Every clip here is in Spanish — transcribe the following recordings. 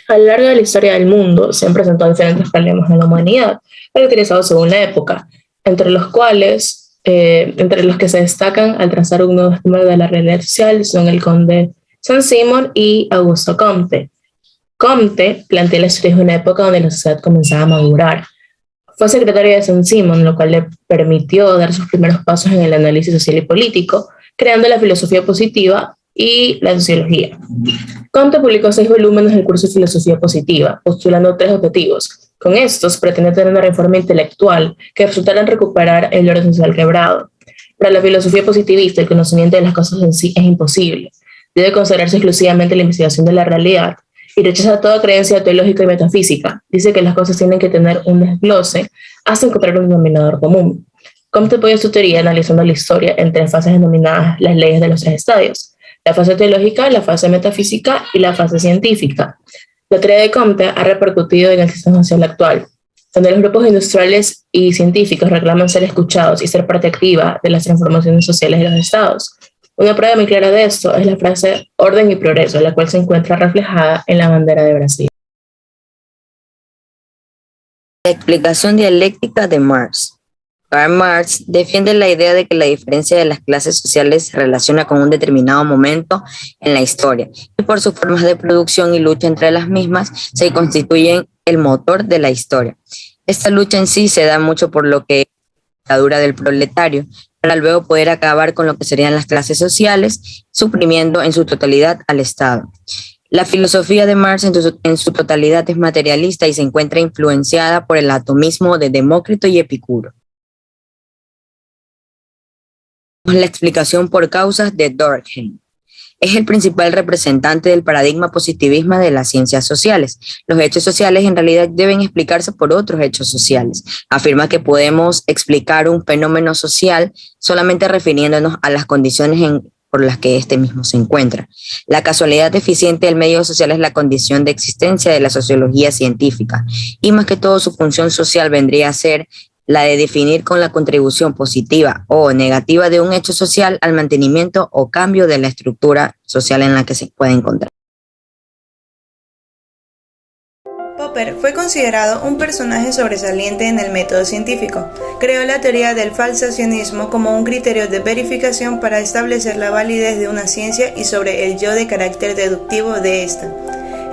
A lo largo de la historia del mundo se han presentado diferentes problemas en la humanidad, caracterizados según la época, entre los que se destacan al trazar un nuevo esquema de la realidad social son el conde Saint-Simon y Augusto Comte. Comte plantea la historia de una época donde la sociedad comenzaba a madurar. Fue secretario de Saint-Simon, lo cual le permitió dar sus primeros pasos en el análisis social y político, creando la filosofía positiva y la sociología. Comte publicó 6 volúmenes del curso de filosofía positiva, postulando 3 objetivos. Con estos pretende tener una reforma intelectual que resultara en recuperar el orden social quebrado. Para la filosofía positivista, el conocimiento de las cosas en sí es imposible. Debe considerarse exclusivamente la investigación de la realidad y rechaza toda creencia teológica y metafísica. Dice que las cosas tienen que tener un desglose hasta encontrar un denominador común. Comte apoya su teoría analizando la historia en 3 fases denominadas las leyes de los 3 estadios: la fase teológica, la fase metafísica y la fase científica. La teoría de Comte ha repercutido en el sistema social actual, donde los grupos industriales y científicos reclaman ser escuchados y ser parte activa de las transformaciones sociales de los estados. Una prueba muy clara de esto es la frase orden y progreso, la cual se encuentra reflejada en la bandera de Brasil. La explicación dialéctica de Marx. Karl Marx defiende la idea de que la diferencia de las clases sociales se relaciona con un determinado momento en la historia y por sus formas de producción y lucha entre las mismas se constituyen el motor de la historia. Esta lucha en sí se da mucho por lo que es la dictadura del proletario, para luego poder acabar con lo que serían las clases sociales, suprimiendo en su totalidad al Estado. La filosofía de Marx en su totalidad es materialista y se encuentra influenciada por el atomismo de Demócrito y Epicuro. La explicación por causas de Durkheim. Es el principal representante del paradigma positivismo de las ciencias sociales. Los hechos sociales en realidad deben explicarse por otros hechos sociales. Afirma que podemos explicar un fenómeno social solamente refiriéndonos a las condiciones por las que éste mismo se encuentra. La casualidad deficiente del medio social es la condición de existencia de la sociología científica, y más que todo su función social vendría a ser la de definir con la contribución positiva o negativa de un hecho social al mantenimiento o cambio de la estructura social en la que se puede encontrar. Popper fue considerado un personaje sobresaliente en el método científico. Creó la teoría del falsacionismo como un criterio de verificación para establecer la validez de una ciencia y sobre el yo de carácter deductivo de esta.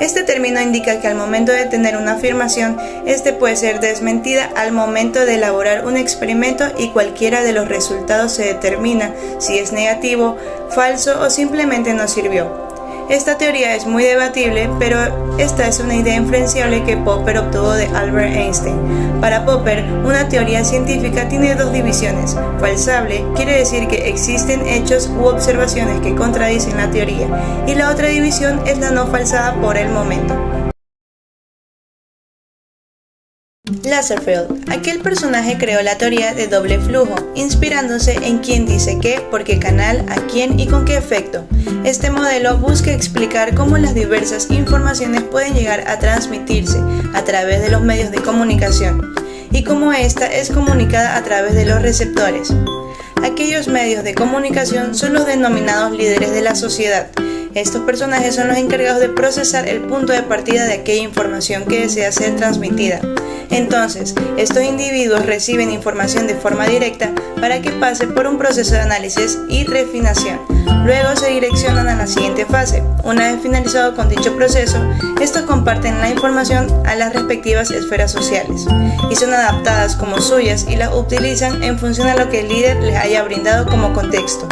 Este término indica que al momento de tener una afirmación, este puede ser desmentida al momento de elaborar un experimento y cualquiera de los resultados se determina si es negativo, falso o simplemente no sirvió. Esta teoría es muy debatible, pero esta es una idea influenciable que Popper obtuvo de Albert Einstein. Para Popper, una teoría científica tiene 2 divisiones. Falsable quiere decir que existen hechos u observaciones que contradicen la teoría, y la otra división es la no falsada por el momento. Lasserfeld. Aquel personaje creó la teoría de doble flujo, inspirándose en quién dice qué, por qué canal, a quién y con qué efecto. Este modelo busca explicar cómo las diversas informaciones pueden llegar a transmitirse a través de los medios de comunicación y cómo esta es comunicada a través de los receptores. Aquellos medios de comunicación son los denominados líderes de la sociedad. Estos personajes son los encargados de procesar el punto de partida de aquella información que desea ser transmitida. Entonces, estos individuos reciben información de forma directa para que pase por un proceso de análisis y refinación. Luego se direccionan a la siguiente fase. Una vez finalizado con dicho proceso, estos comparten la información a las respectivas esferas sociales y son adaptadas como suyas y las utilizan en función a lo que el líder les haya brindado como contexto.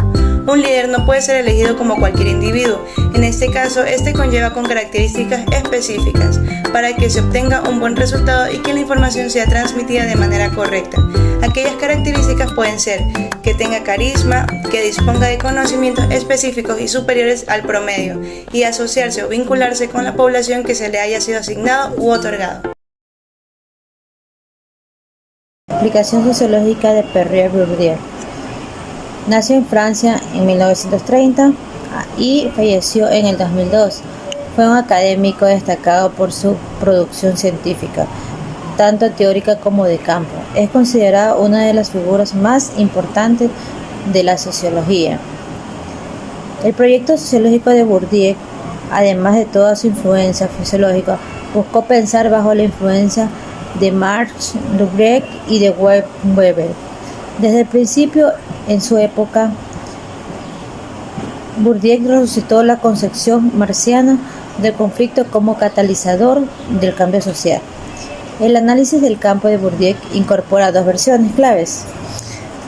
Un líder no puede ser elegido como cualquier individuo. En este caso, este conlleva con características específicas para que se obtenga un buen resultado y que la información sea transmitida de manera correcta. Aquellas características pueden ser que tenga carisma, que disponga de conocimientos específicos y superiores al promedio, y asociarse o vincularse con la población que se le haya sido asignado u otorgado. Explicación sociológica de Pierre Bourdieu. Nació en Francia en 1930 y falleció en el 2002. Fue un académico destacado por su producción científica, tanto teórica como de campo. Es considerado una de las figuras más importantes de la sociología. El proyecto sociológico de Bourdieu, además de toda su influencia sociológica, Buscó pensar bajo la influencia de Marx, Dubreuil y de Weber. Desde el principio, en su época, Bourdieu resucitó la concepción marxiana del conflicto como catalizador del cambio social. El análisis del campo de Bourdieu incorpora dos versiones claves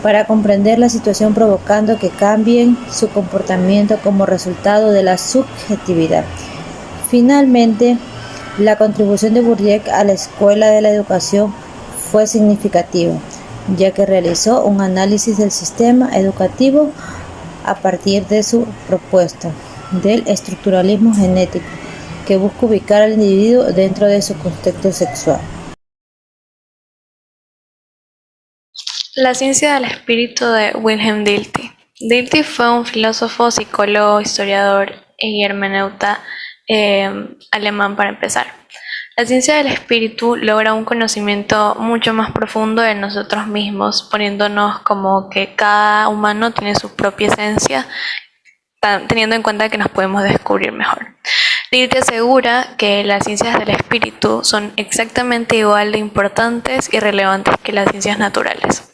para comprender la situación, provocando que cambien su comportamiento como resultado de la subjetividad. Finalmente, la contribución de Bourdieu a la escuela de la educación fue significativa, ya que realizó un análisis del sistema educativo a partir de su propuesta del estructuralismo genético, que busca ubicar al individuo dentro de su contexto sexual. La ciencia del espíritu de Wilhelm Dilthey. Dilthey fue un filósofo, psicólogo, historiador y hermeneuta alemán para empezar. La ciencia del espíritu logra un conocimiento mucho más profundo de nosotros mismos, poniéndonos como que cada humano tiene su propia esencia, teniendo en cuenta que nos podemos descubrir mejor. Dilthey asegura que las ciencias del espíritu son exactamente igual de importantes y relevantes que las ciencias naturales.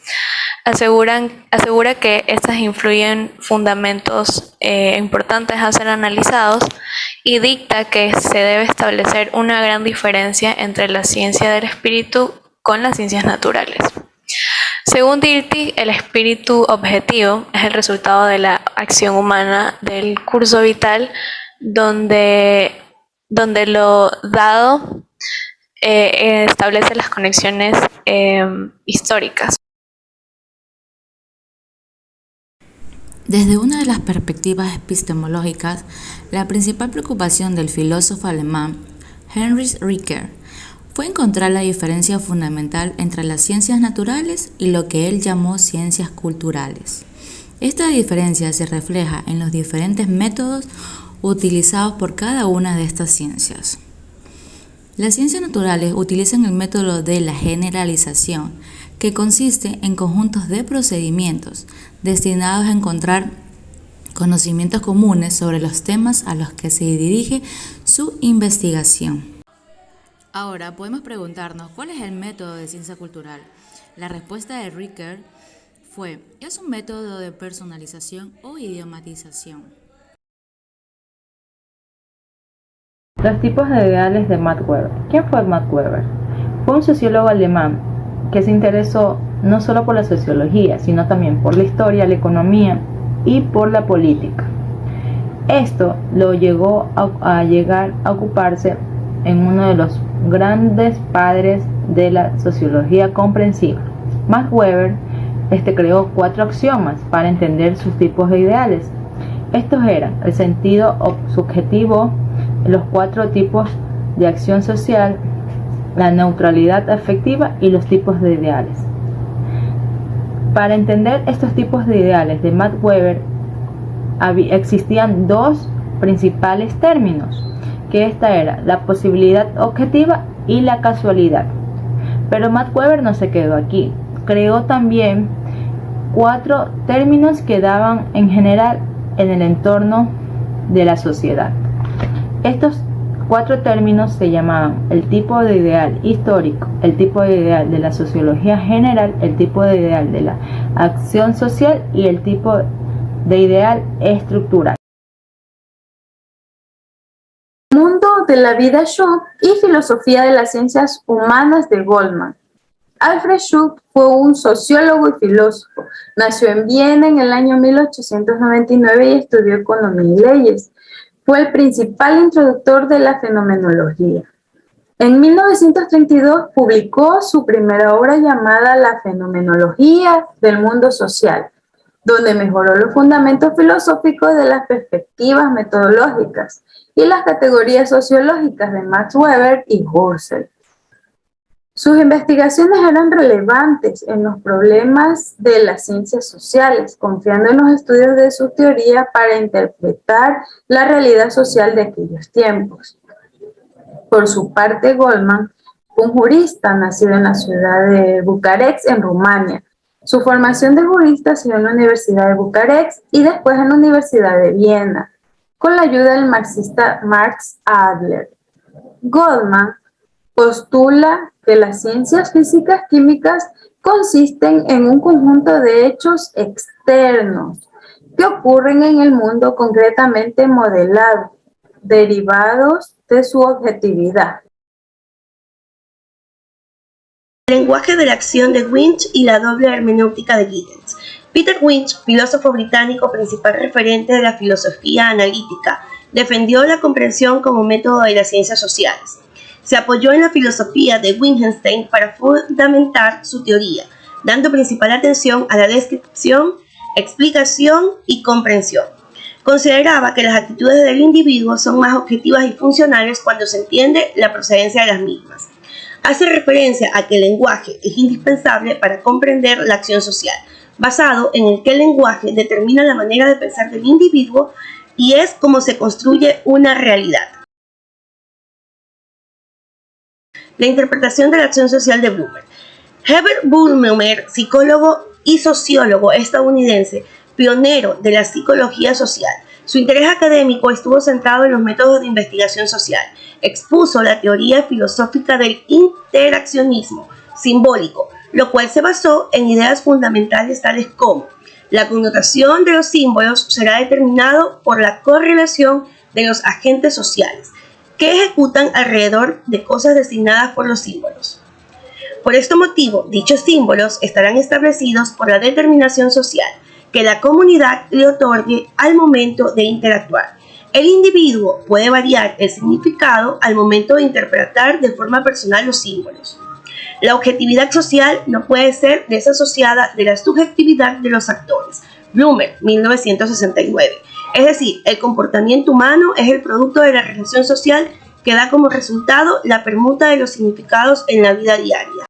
Asegura que estas influyen fundamentos importantes a ser analizados y dicta que se debe establecer una gran diferencia entre la ciencia del espíritu con las ciencias naturales. Según Dilthey, el espíritu objetivo es el resultado de la acción humana del curso vital, donde lo dado establece las conexiones históricas. Desde una de las perspectivas epistemológicas, la principal preocupación del filósofo alemán Heinrich Ricker fue encontrar la diferencia fundamental entre las ciencias naturales y lo que él llamó ciencias culturales. Esta diferencia se refleja en los diferentes métodos utilizados por cada una de estas ciencias. Las ciencias naturales utilizan el método de la generalización, que consiste en conjuntos de procedimientos destinados a encontrar conocimientos comunes sobre los temas a los que se dirige su investigación. Ahora podemos preguntarnos, ¿cuál es el método de ciencia cultural? La respuesta de Ricker fue: es un método de personalización o idiomatización. Los tipos de ideales de Max Weber. ¿Quién fue Max Weber? Fue un sociólogo alemán que se interesó no solo por la sociología, sino también por la historia, la economía y por la política. Esto lo llevó a llegar a ocuparse en uno de los grandes padres de la sociología comprensiva. Max Weber creó 4 axiomas para entender sus tipos de ideales. Estos eran el sentido subjetivo, los 4 tipos de acción social, la neutralidad afectiva y los tipos de ideales. Para entender estos tipos de ideales de Max Weber existían 2 principales términos, que esta era la posibilidad objetiva y la casualidad. Pero Max Weber no se quedó aquí, creó también 4 términos que daban en general en el entorno de la sociedad. Estos 4 términos se llamaban el tipo de ideal histórico, el tipo de ideal de la sociología general, el tipo de ideal de la acción social y el tipo de ideal estructural. Mundo de la vida Schultz y filosofía de las ciencias humanas de Goldman. Alfred Schultz fue un sociólogo y filósofo. Nació en Viena en el año 1899 y estudió economía y leyes. Fue el principal introductor de la fenomenología. En 1932 publicó su primera obra llamada La fenomenología del mundo social, donde mejoró los fundamentos filosóficos de las perspectivas metodológicas y las categorías sociológicas de Max Weber y Husserl. Sus investigaciones eran relevantes en los problemas de las ciencias sociales, confiando en los estudios de su teoría para interpretar la realidad social de aquellos tiempos. Por su parte, Goldman fue un jurista nacido en la ciudad de Bucarest, en Rumania. Su formación de jurista se dio en la Universidad de Bucarest y después en la Universidad de Viena, con la ayuda del marxista Max Adler. Goldman postula que las ciencias físicas químicas consisten en un conjunto de hechos externos que ocurren en el mundo concretamente modelado, derivados de su objetividad. El lenguaje de la acción de Winch y la doble hermenéutica de Giddens. Peter Winch, filósofo británico principal referente de la filosofía analítica, defendió la comprensión como método de las ciencias sociales. Se apoyó en la filosofía de Wittgenstein para fundamentar su teoría, dando principal atención a la descripción, explicación y comprensión. Consideraba que las actitudes del individuo son más objetivas y funcionales cuando se entiende la procedencia de las mismas. Hace referencia a que el lenguaje es indispensable para comprender la acción social, basado en el que el lenguaje determina la manera de pensar del individuo y es como se construye una realidad. La interpretación de la acción social de Blumer. Herbert Blumer, psicólogo y sociólogo estadounidense, pionero de la psicología social. Su interés académico estuvo centrado en los métodos de investigación social. Expuso la teoría filosófica del interaccionismo simbólico, lo cual se basó en ideas fundamentales tales como la connotación de los símbolos será determinado por la correlación de los agentes sociales que ejecutan alrededor de cosas designadas por los símbolos. Por este motivo, dichos símbolos estarán establecidos por la determinación social que la comunidad le otorgue al momento de interactuar. El individuo puede variar el significado al momento de interpretar de forma personal los símbolos. La objetividad social no puede ser desasociada de la subjetividad de los actores. Blumer, 1969. Es decir, el comportamiento humano es el producto de la relación social que da como resultado la permuta de los significados en la vida diaria.